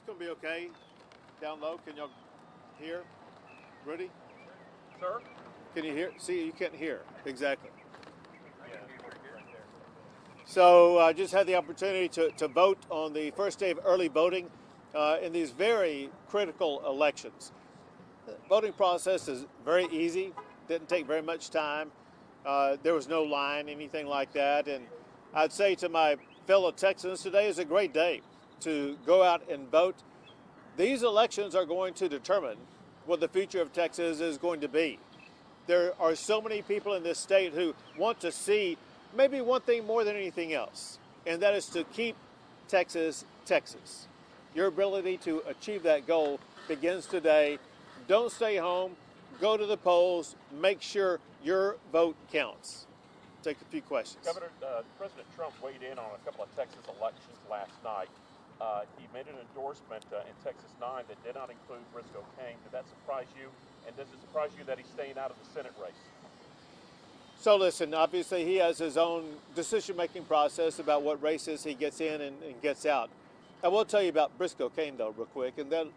It's going to be okay. Down low, can y'all hear? Rudy? Sir? Can you hear? See, you can't hear. Exactly. Yeah. So I just had the opportunity to vote on the first day of early voting in these very critical elections. The voting process is very easy, didn't take very much time. There was no line, anything like that. And I'd say to my fellow Texans, today is a great day to go out and vote. These elections are going to determine what the future of Texas is going to be. There are so many people in this state who want to see maybe one thing more than anything else, and that is to keep Texas, Texas. Your ability to achieve that goal begins today. Don't stay home. Go to the polls. Make sure your vote counts. Take a few questions. Governor, President Trump weighed in on a couple of Texas elections last night. He made an endorsement in Texas 9 that did not include Briscoe Cain. Did that surprise you? And does it surprise you that he's staying out of the Senate race? So listen, obviously he has his own decision-making process about what races he gets in and gets out. I will tell you about Briscoe Cain, though, real quick, and that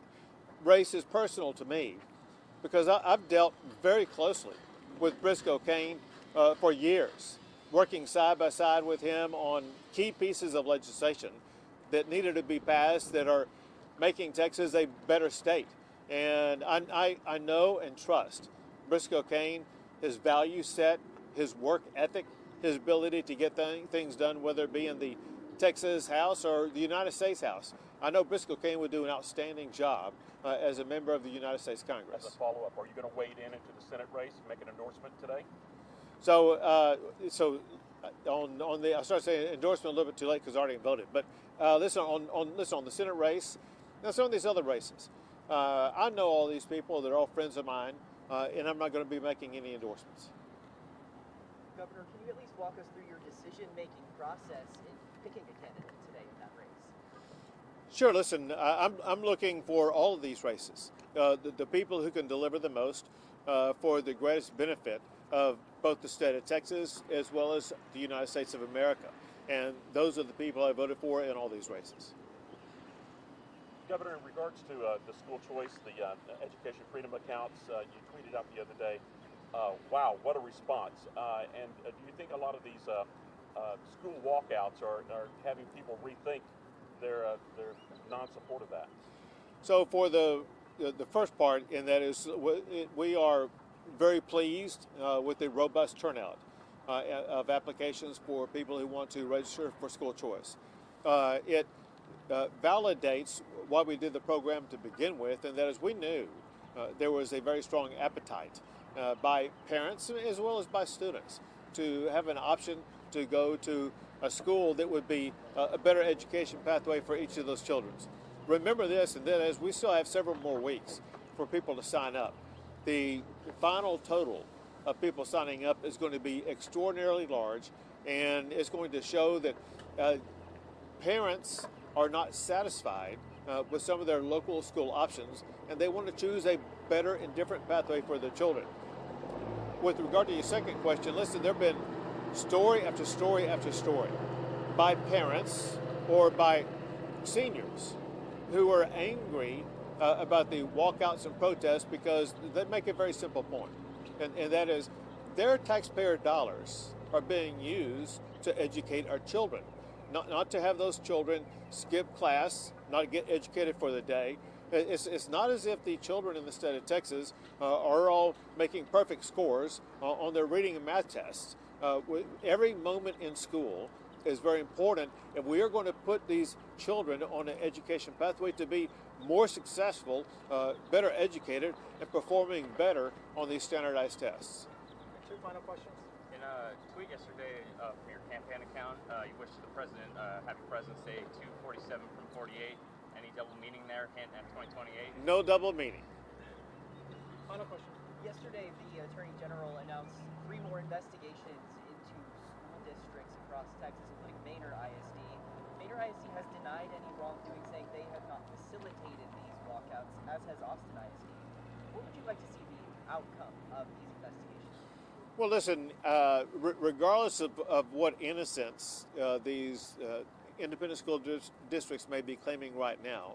race is personal to me because I've dealt very closely with Briscoe Cain for years, working side by side with him on key pieces of legislation that needed to be passed that are making Texas a better state. And I know and trust Briscoe Cain, his value set, his work ethic, his ability to get things done, whether it be in the Texas House or the United States House. I know Briscoe Cain would do an outstanding job as a member of the United States Congress. As a follow-up, are you going to wade into the Senate race and make an endorsement today? So, on the I started saying endorsement a little bit too late because I already voted. But listen on the Senate race, now some of these other races. I know all these people; they're all friends of mine, and I'm not going to be making any endorsements. Governor, can you at least walk us through your decision-making process in picking a candidate today in that race? Sure. Listen, I'm looking for all of these races, the people who can deliver the most for the greatest benefit of both the state of Texas as well as the United States of America. And those are the people I voted for in all these races. Governor, in regards to the school choice, the education freedom accounts, you tweeted out the other day, wow, what a response. And do you think a lot of these school walkouts are having people rethink their non-support of that? So for the first part, and that is we are very pleased with the robust turnout of applications for people who want to register for school choice. It validates why we did the program to begin with, and that is we knew there was a very strong appetite by parents as well as by students to have an option to go to a school that would be a better education pathway for each of those children. Remember this, and that is we still have several more weeks for people to sign up. The final total of people signing up is going to be extraordinarily large, and it's going to show that parents are not satisfied with some of their local school options, and they want to choose a better and different pathway for their children. With regard to your second question, listen, there have been story after story after story by parents or by seniors who are angry about the walkouts and protests because they make a very simple point, and that is their taxpayer dollars are being used to educate our children, not to have those children skip class, not get educated for the day. It's not as if the children in the state of Texas are all making perfect scores on their reading and math tests. Every moment in school is very important, and we are going to put these children on an education pathway to be more successful, better educated, and performing better on these standardized tests. Two final questions. In a tweet yesterday from your campaign account, you wished the president happy President's Day 247 from 48. Any double meaning there? Hint at 2028? No double meaning. Final question. Yesterday, the Attorney General announced 3 more investigations into school districts across Texas, including Manor ISD. Manor ISD has denied any wrongdoing, saying they have not facilitated these walkouts, as has Austin ISD. What would you like to see the outcome of these investigations? Well, listen, regardless of what innocence these independent school districts may be claiming right now,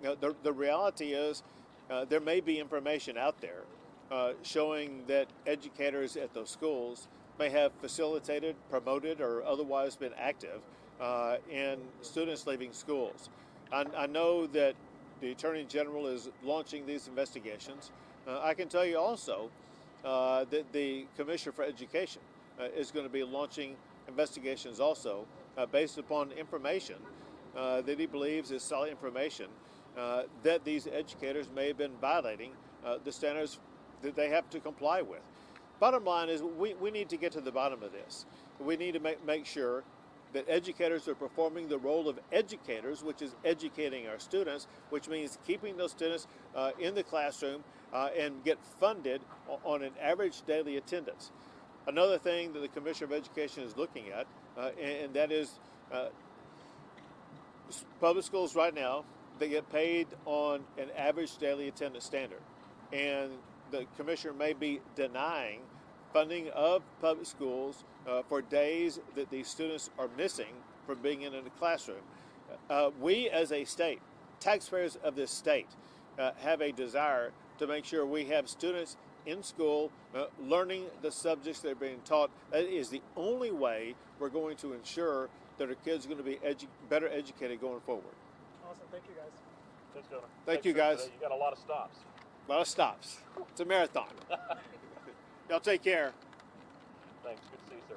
The reality is there may be information out there showing that educators at those schools may have facilitated, promoted, or otherwise been active in students leaving schools. I know that the Attorney General is launching these investigations. I can tell you also that the Commissioner for Education is going to be launching investigations also based upon information that he believes is solid information that these educators may have been violating the standards that they have to comply with. Bottom line is we need to get to the bottom of this. We need to make sure that educators are performing the role of educators, which is educating our students, which means keeping those students in the classroom and get funded on an average daily attendance. Another thing that the Commissioner of Education is looking at, and that is public schools right now, they get paid on an average daily attendance standard. And the Commissioner may be denying funding of public schools for days that these students are missing from being in a classroom. We as a state, taxpayers of this state, have a desire to make sure we have students in school learning the subjects that are being taught. That is the only way we're going to ensure that our kids are going to be better educated going forward. Awesome. Thank you, guys. Thanks, Governor. Thank you, guys. You got a lot of stops. A lot of stops. It's a marathon. Y'all take care. Thanks. Good to see you, sir.